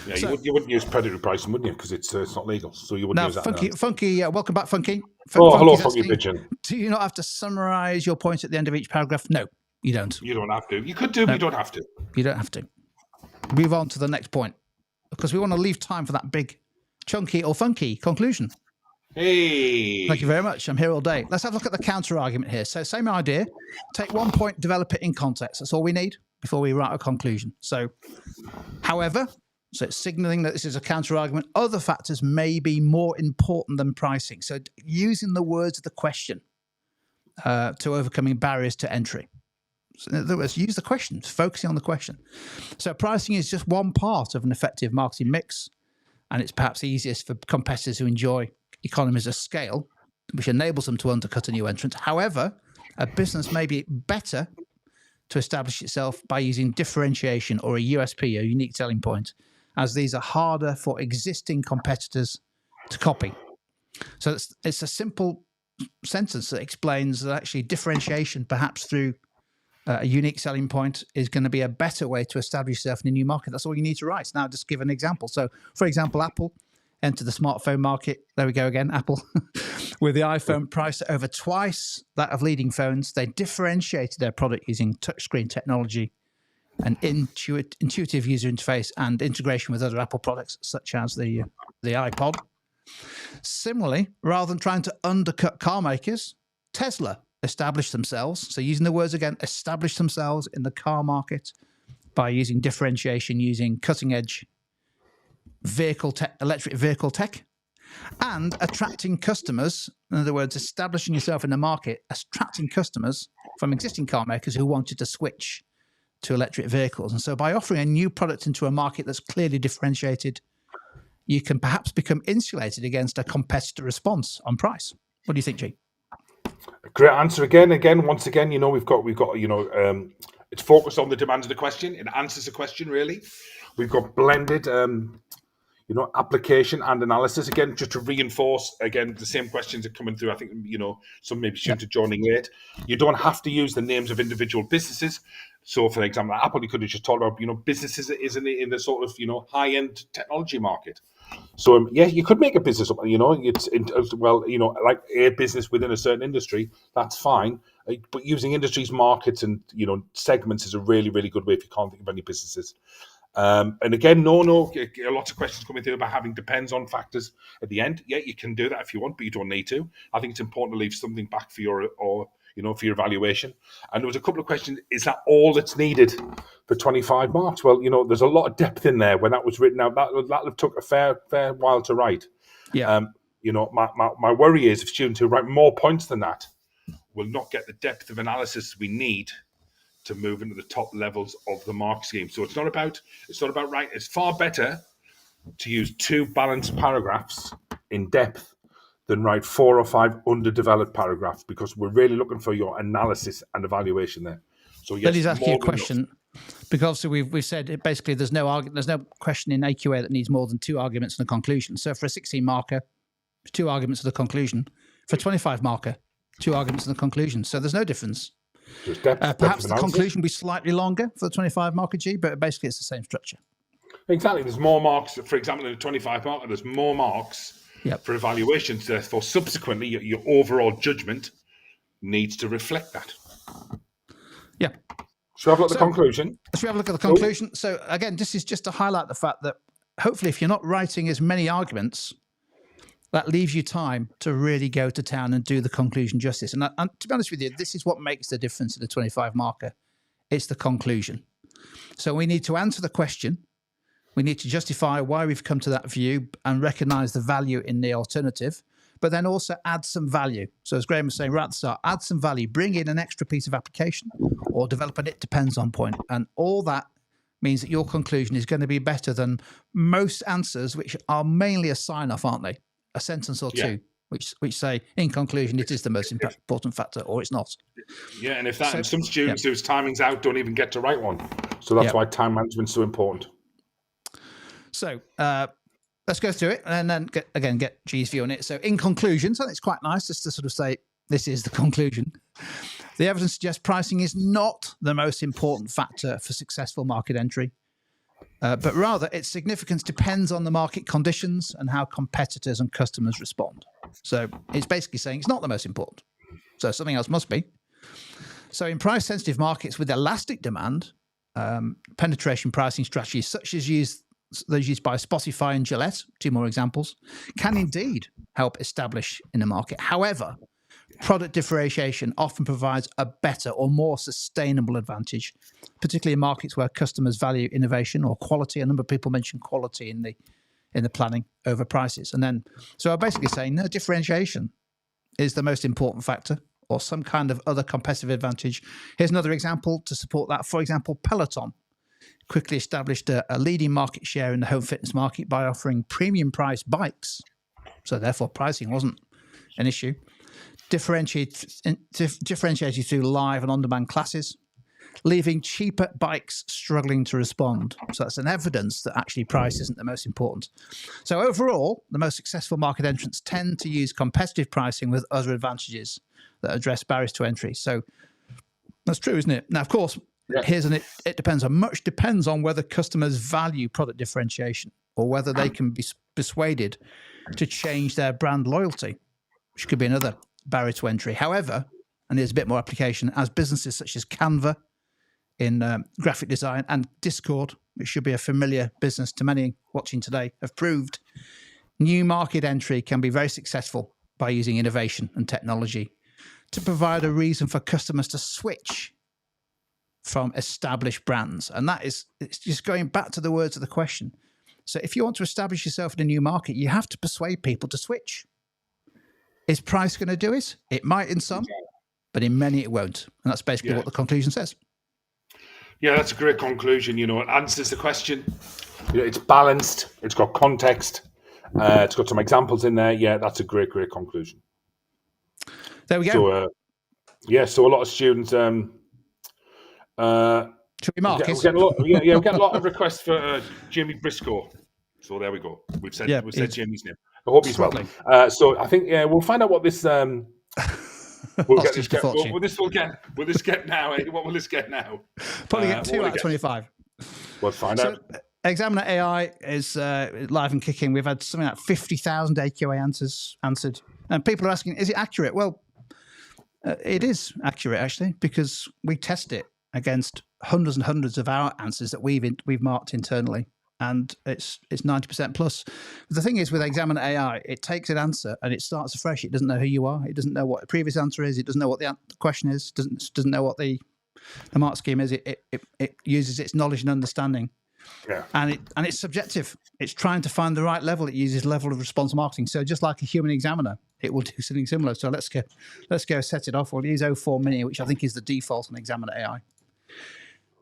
Yeah, so, you wouldn't use predatory pricing, wouldn't you? Because it's not legal, so you wouldn't use that. Funky, welcome back, Funky. Hello, Funky Pigeon. Do you not have to summarise your points at the end of each paragraph? No, you don't. You don't have to. You could do, but you don't have to. You don't have to. Move on to the next point, because we want to leave time for that big, chunky or funky conclusion. Hey. Thank you very much. I'm here all day. Let's have a look at the counter argument here. So same idea. Take 1 point, develop it in context. That's all we need before we write a conclusion. So, however, so it's signaling that this is a counter argument. Other factors may be more important than pricing. So using the words of the question to overcoming barriers to entry. So in other words, use the question, focusing on the question. So pricing is just one part of an effective marketing mix, and it's perhaps easiest for competitors who enjoy economies of scale, which enables them to undercut a new entrant. However, a business may be better to establish itself by using differentiation or a USP, a unique selling point, as these are harder for existing competitors to copy. So it's a simple sentence that explains that actually differentiation, perhaps through a unique selling point, is going to be a better way to establish yourself in a new market. That's all you need to write. Now, just give an example. So, for example, Apple entered the smartphone market. There we go again, Apple. With the iPhone priced at over twice that of leading phones, they differentiated their product using touchscreen technology, an intuitive user interface, and integration with other Apple products, such as the iPod. Similarly, rather than trying to undercut car makers, Tesla established themselves. So using the words again, established themselves in the car market by using differentiation, using cutting-edge electric vehicle tech, and attracting customers. In other words, establishing yourself in the market, attracting customers from existing car makers who wanted to switch to electric vehicles. And so by offering a new product into a market that's clearly differentiated, you can perhaps become insulated against a competitor response on price. What do you think, G? Great answer again. Once again, we've got it's focused on the demands of the question. It answers the question, really. We've got blended application and analysis, again, just to reinforce, again, the same questions are coming through. I think, some maybe students are joining late. You don't have to use the names of individual businesses. So, for example, Apple, you could have just talked about, businesses in the sort of, high-end technology market. So, you could make a business up, like a business within a certain industry, that's fine. But using industries, markets, and, segments is a really, really good way if you can't think of any businesses. And again, lots of questions coming through about having depends on factors at the end. Yeah, you can do that if you want, but you don't need to. I think it's important to leave something back for your evaluation. And there was a couple of questions. Is that all that's needed for 25 marks? Well, there's a lot of depth in there when that was written out. That took a fair while to write. Yeah. My worry is if students who write more points than that will not get the depth of analysis we need to move into the top levels of the mark scheme. So it's not about right. It's far better to use 2 balanced paragraphs in depth than write 4 or 5 underdeveloped paragraphs, because we're really looking for your analysis and evaluation there. So yes, Let's ask you a question, because we've said basically there's no question in AQA that needs more than 2 arguments and a conclusion. So for a 16 marker, 2 arguments and a conclusion. For a 25 marker, 2 arguments and a conclusion. So there's no difference. Perhaps the conclusion will be slightly longer for the 25 marker G, but basically it's the same structure. Exactly. There's more marks, for example, in a 25 marker, there's more marks Yep. for evaluations. Therefore, subsequently, your overall judgment needs to reflect that. Yeah. So have a look at the conclusion. Let's have a look at the conclusion. So again, this is just to highlight the fact that hopefully if you're not writing as many arguments, that leaves you time to really go to town and do the conclusion justice. And to be honest with you, this is what makes the difference in the 25 marker. It's the conclusion. So we need to answer the question. We need to justify why we've come to that view and recognize the value in the alternative, but then also add some value. So as Graham was saying right at the start, add some value, bring in an extra piece of application or develop an it depends on point. And all that means that your conclusion is going to be better than most answers, which are mainly a sign off, aren't they? A sentence or two, which say, in conclusion, it is the most important factor, or it's not. Yeah, and if that, and some students whose timing's out don't even get to write one. So that's why time management's so important. So let's go through it and then get G's view on it. So in conclusion, so it's quite nice just to sort of say, this is the conclusion. The evidence suggests pricing is not the most important factor for successful market entry. But rather, its significance depends on the market conditions and how competitors and customers respond. So it's basically saying it's not the most important. So something else must be. So in price-sensitive markets with elastic demand, penetration pricing strategies such as those used by Spotify and Gillette, two more examples, can indeed help establish in a market. However, product differentiation often provides a better or more sustainable advantage, particularly in markets where customers value innovation or quality. A number of people mention quality in the planning over prices. And then, so I'm basically saying no, differentiation is the most important factor or some kind of other competitive advantage. Here's another example to support that. For example, Peloton quickly established a leading market share in the home fitness market by offering premium priced bikes. So therefore pricing wasn't an issue. Differentiated through live and on-demand classes, leaving cheaper bikes struggling to respond. So that's an evidence that actually price isn't the most important. So overall, the most successful market entrants tend to use competitive pricing with other advantages that address barriers to entry. So that's true, isn't it? Now, of course, it depends on much depends on whether customers value product differentiation or whether they can be persuaded to change their brand loyalty, which could be another barrier to entry. However, and there's a bit more application, as businesses such as Canva in graphic design and Discord, which should be a familiar business to many watching today, have proved, new market entry can be very successful by using innovation and technology to provide a reason for customers to switch from established brands. And it's just going back to the words of the question. So if you want to establish yourself in a new market, you have to persuade people to switch. Is price going to do it? It might in some, but in many it won't. And that's basically what the conclusion says. Yeah, that's a great conclusion. It answers the question. It's balanced. It's got context. It's got some examples in there. Yeah, that's a great conclusion. There we go. So a lot of students. Should we mark it? We get a lot of requests for Jamie Briscoe. So there we go. We've said Jamie's name. I hope he's well. So I think we'll find out what this. Will this get now? What will this get now? Probably get 2 out of 25. We'll find out. Examiner AI is live and kicking. We've had something like 50,000 AQA answers answered, and people are asking, "Is it accurate?" Well, it is accurate actually because we test it against hundreds and hundreds of our answers that we've marked internally. And it's 90% plus. The thing is with Examiner AI, it takes an answer and it starts afresh. It doesn't know who you are. It doesn't know what the previous answer is. It doesn't know what the question is. Doesn't know what the mark scheme is. It uses its knowledge and understanding. Yeah. And it's subjective. It's trying to find the right level. It uses level of response marketing. So just like a human examiner, it will do something similar. So let's go set it off. We'll use 04 Mini, which I think is the default on Examiner AI.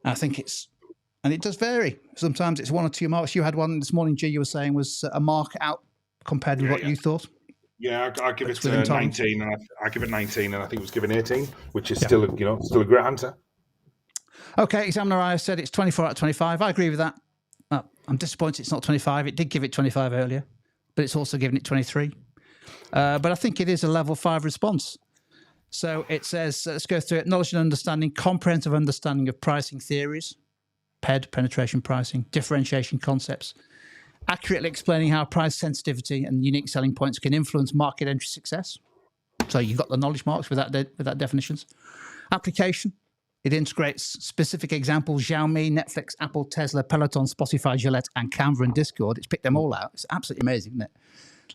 I think and it does vary. Sometimes it's 1 or 2 marks. You had one this morning, G, you were saying was a mark out compared with what you thought. Yeah, I give it 19, and I give it 19, and I think it was given 18, which is still a great answer. Okay, Examiner I said it's 24 out of 25. I agree with that. I'm disappointed it's not 25. It did give it 25 earlier, but it's also given it 23. But I think it is a level 5 response. So it says, let's go through it. Knowledge and understanding, comprehensive understanding of pricing theories, PED, penetration pricing, differentiation concepts, accurately explaining how price sensitivity and unique selling points can influence market entry success. So you've got the knowledge marks with that definitions. Application. It integrates specific examples: Xiaomi, Netflix, Apple, Tesla, Peloton, Spotify, Gillette, and Canva and Discord. It's picked them all out. It's absolutely amazing, isn't it?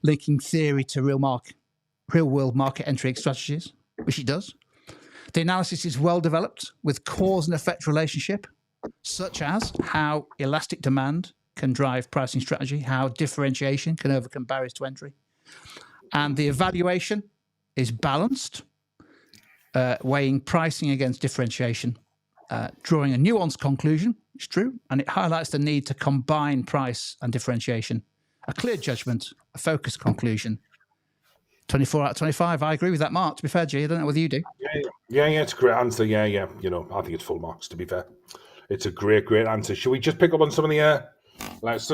Linking theory to real-world market entry strategies, which it does. The analysis is well developed with cause and effect relationship, such as how elastic demand can drive pricing strategy, how differentiation can overcome barriers to entry. And the evaluation is balanced, weighing pricing against differentiation, drawing a nuanced conclusion, it's true, and it highlights the need to combine price and differentiation, a clear judgment, a focused conclusion. 24 out of 25, I agree with that mark, to be fair, G. I don't know whether you do. Yeah, it's a great answer. Yeah. You know, I think it's full marks, to be fair. It's a great answer. Should we just pick up on some of the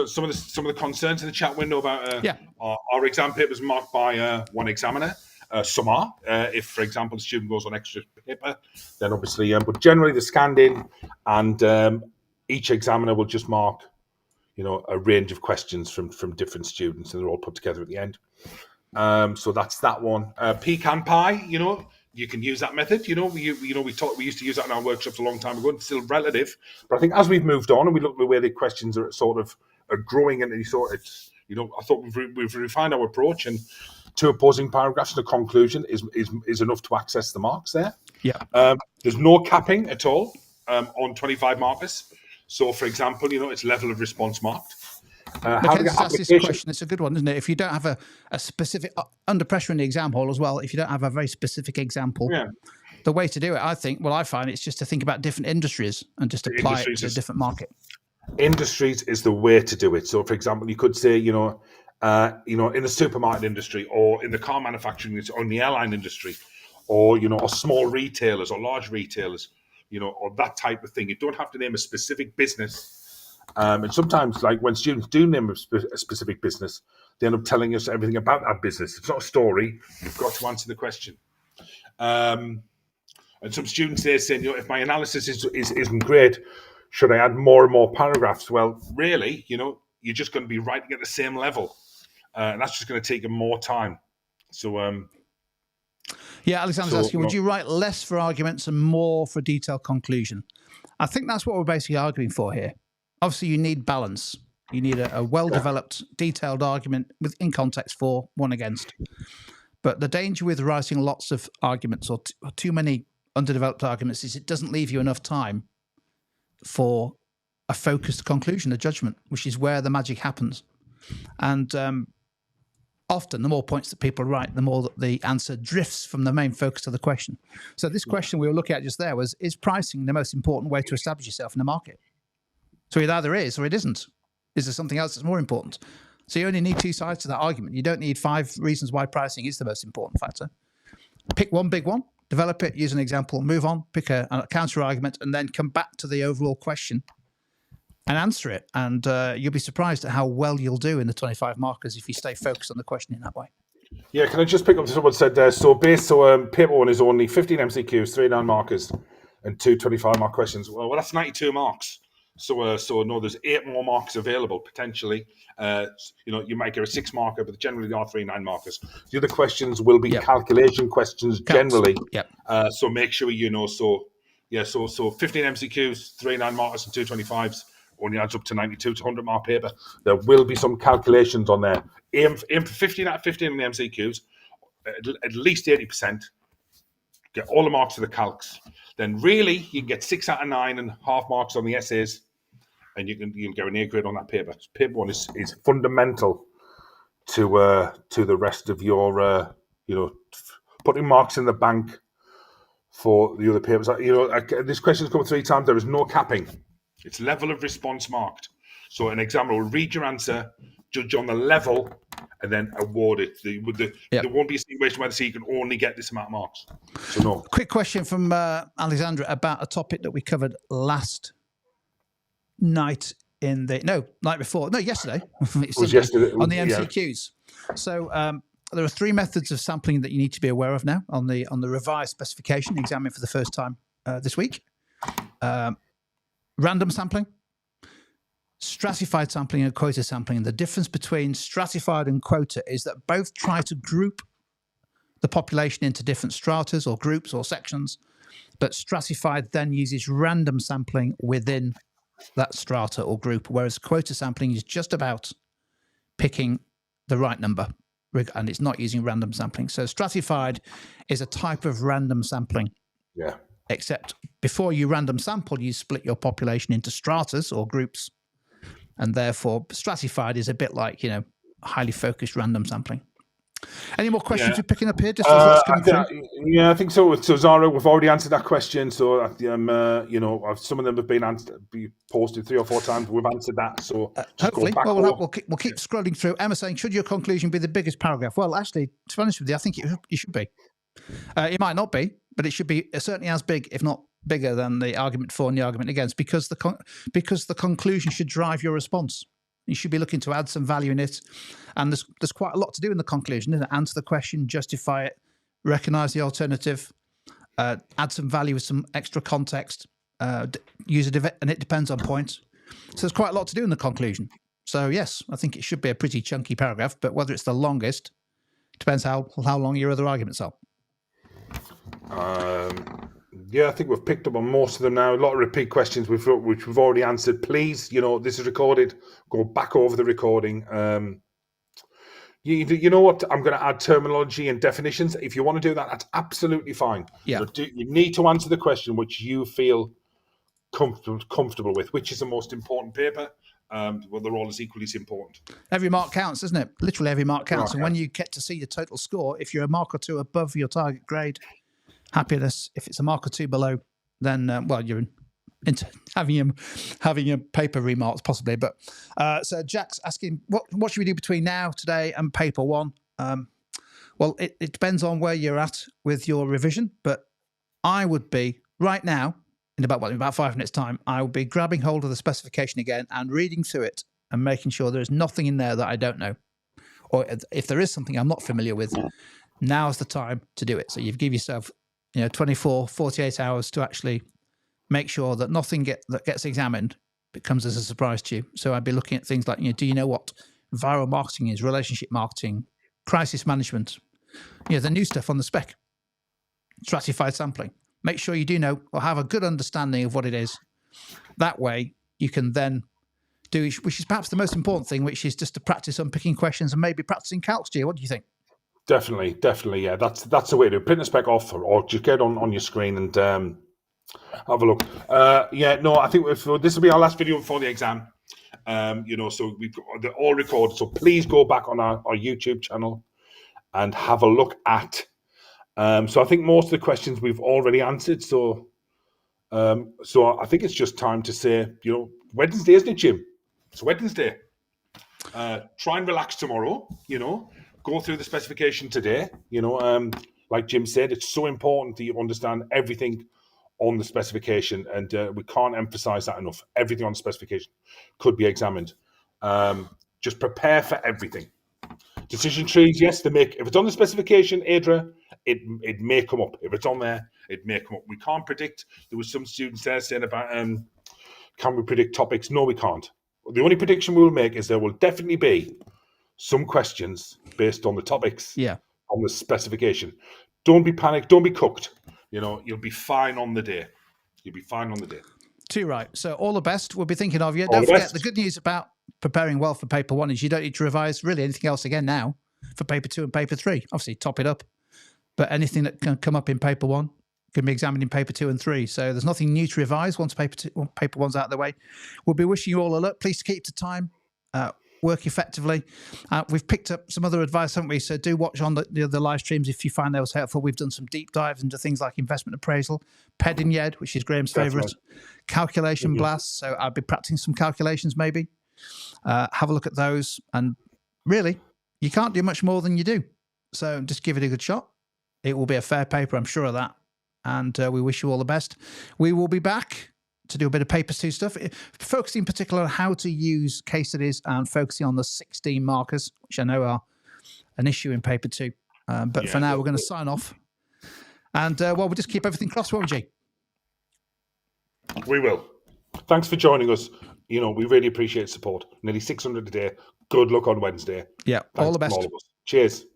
some of the concerns in the chat window about our exam papers marked by one examiner? Some are. If, for example, the student goes on extra paper, then obviously, but generally they're scanned in, and each examiner will just mark, you know, a range of questions from different students, and they're all put together at the end. So that's that one. Pecan pie, you know, you can use that method. You know, we used to use that in our workshops a long time ago. It's still relative, but I think as we've moved on and we look at the way the questions are sort of growing, and it's, you know, I thought we've refined our approach, and 2 opposing paragraphs and a conclusion is enough to access the marks there. Yeah. There's no capping at all on 25 markers. So, for example, you know, it's level of response marked. Mackenzie's asked this question. It's a good one, isn't it? If you don't have a specific, under pressure in the exam hall as well, if you don't have a very specific example, the way to do it, I find it's just to think about different industries and just apply it to a different market. Industries is the way to do it. So, for example, you could say, you know, in the supermarket industry, or in the car manufacturing industry, or in the airline industry, or, you know, or small retailers or large retailers, you know, or that type of thing. You don't have to name a specific business. And sometimes, like when students do name a specific business, they end up telling us everything about that business. It's not a story. You've got to answer the question. And some students there saying, you know, if my analysis isn't great, should I add more and more paragraphs? Well, really, you know, you're just going to be writing at the same level. And that's just going to take you more time. So, Alexander's asking, would you write less for arguments and more for detailed conclusion? I think that's what we're basically arguing for here. Obviously, you need balance. You need a well-developed, detailed argument in context for, one against. But the danger with writing lots of arguments or too many underdeveloped arguments is it doesn't leave you enough time for a focused conclusion, a judgment, which is where the magic happens. And often, the more points that people write, the more that the answer drifts from the main focus of the question. So this question we were looking at just there was, is pricing the most important way to establish yourself in the market? So it either is or it isn't. Is there something else that's more important? So you only need 2 sides to that argument. You don't need 5 reasons why pricing is the most important factor. Pick one big one, develop it, use an example, move on, pick a counter argument, and then come back to the overall question and answer it. And you'll be surprised at how well you'll do in the 25 markers if you stay focused on the question in that way. Yeah, can I just pick up someone said there? So paper 1 is only 15 MCQs, 3 9-markers, and 2 25-mark questions. Well, that's 92 marks. So no, there's 8 more marks available potentially. You know, you might get a 6-marker, but generally there are 3 9-markers. The other questions will be calculation questions generally. So make sure you know. So 15 MCQs, 3 9-markers, and 2 25s only adds up to 92 to 100-mark paper. There will be some calculations on there. Aim for 15 out of 15 on the MCQs, at least 80%. Get all the marks for the calcs. Then really you can get 6 out of 9 and half marks on the essays, and you'll get an A grade on that paper. Paper 1 is fundamental to the rest of your putting marks in the bank for the other papers. You know, this question's come 3 times. There is no capping. It's level of response marked. So an examiner will read your answer, judge on the level, and then award it. There won't be a situation where they say you can only get this amount of marks. So no. Quick question from Alexandra about a topic that we covered night before. No, yesterday. It was yesterday. On the MCQs. So there are 3 methods of sampling that you need to be aware of now on the revised specification, examined for the first time this week. Random sampling, stratified sampling and quota sampling. The difference between stratified and quota is that both try to group the population into different stratas or groups or sections, but stratified then uses random sampling within that strata or group, whereas quota sampling is just about picking the right number, and it's not using random sampling. So stratified is a type of random sampling. Yeah. Except before you random sample, you split your population into stratas or groups. And therefore, stratified is a bit like, highly focused random sampling. Any more questions you're picking up here? Just as lots coming through? Yeah, I think so. So Zara, we've already answered that question. So some of them have been posted 3 or 4 times. We've answered that. So just hopefully, go back. We'll keep scrolling through. Emma saying, should your conclusion be the biggest paragraph? Well, actually, to be honest with you, I think it should be. It might not be, but it should be certainly as big, if not bigger, than the argument for and the argument against, because the conclusion should drive your response. You should be looking to add some value in it. And there's quite a lot to do in the conclusion, isn't it? Answer the question, justify it, recognize the alternative, add some value with some extra context, use and it depends on points. So there's quite a lot to do in the conclusion. So yes, I think it should be a pretty chunky paragraph, but whether it's the longest depends how long your other arguments are. Yeah, I think we've picked up on most of them now. A lot of repeat questions which we've already answered. Please, this is recorded. Go back over the recording. You know what? I'm going to add terminology and definitions. If you want to do that, that's absolutely fine. Yeah. You need to answer the question which you feel comfortable with, which is the most important paper. Well, they're all as equally as important. Every mark counts, doesn't it? Literally every mark counts. And when you get to see the total score, if you're a mark or 2 above your target grade, happiness. If it's a mark or 2 below, then you're into having a paper remarks possibly. But so Jack's asking, what should we do between now, today, and paper 1? Well, it depends on where you're at with your revision. But I would be right now in about 5 minutes' time. I would be grabbing hold of the specification again and reading through it and making sure there is nothing in there that I don't know, or if there is something I'm not familiar with. Now's the time to do it. So you give yourself 24, 48 hours to actually make sure that nothing that gets examined comes as a surprise to you. So I'd be looking at things like, do you know what viral marketing is, relationship marketing, crisis management, the new stuff on the spec, stratified sampling. Make sure you do know or have a good understanding of what it is. That way you can then do, which is perhaps the most important thing, which is just to practice unpicking questions and maybe practicing calcs. G, what do you think? Definitely, yeah. That's the way to print the spec off, or just get on your screen and have a look. I think this will be our last video before the exam. So they're all recorded. So please go back on our YouTube channel and have a look at. So I think most of the questions we've already answered. So I think it's just time to say, Wednesday, isn't it, Jim? It's Wednesday. Try and relax tomorrow. Go through the specification today. Like Jim said, it's so important that you understand everything on the specification, and we can't emphasize that enough. Everything on the specification could be examined. Just prepare for everything. Decision trees, yes, they make. If it's on the specification, Adra, it may come up. If it's on there, it may come up. We can't predict. There was some students there saying about, can we predict topics? No, we can't. The only prediction we will make is there will definitely be some questions based on the topics, on the specification. Don't be panicked. Don't be cooked. You'll be fine on the day. Too right. So all the best. We'll be thinking of you. Don't forget, the good news about preparing well for paper 1 is you don't need to revise really anything else again now for paper 2 and paper 3. Obviously, top it up. But anything that can come up in paper 1 can be examined in paper 2 and 3. So there's nothing new to revise once paper 1's out of the way. We'll be wishing you all a luck. Please keep to time. Work effectively. We've picked up some other advice, haven't we? So do watch on the live streams if you find those helpful. We've done some deep dives into things like investment appraisal, PED-IN-YED, which is Graham's favourite, calculation blasts. So I'll be practicing some calculations maybe. Have a look at those. And really, you can't do much more than you do. So just give it a good shot. It will be a fair paper, I'm sure of that. And we wish you all the best. We will be back to do a bit of paper 2 stuff, focusing in particular on how to use case studies and focusing on the 16 markers, which I know are an issue in paper 2. But for now, we're going to sign off. And, we'll just keep everything crossed, won't we, G? We will. Thanks for joining us. You know, we really appreciate support. Nearly 600 a day. Good luck on Wednesday. Yeah, Thanks all the from best. all of us. Cheers.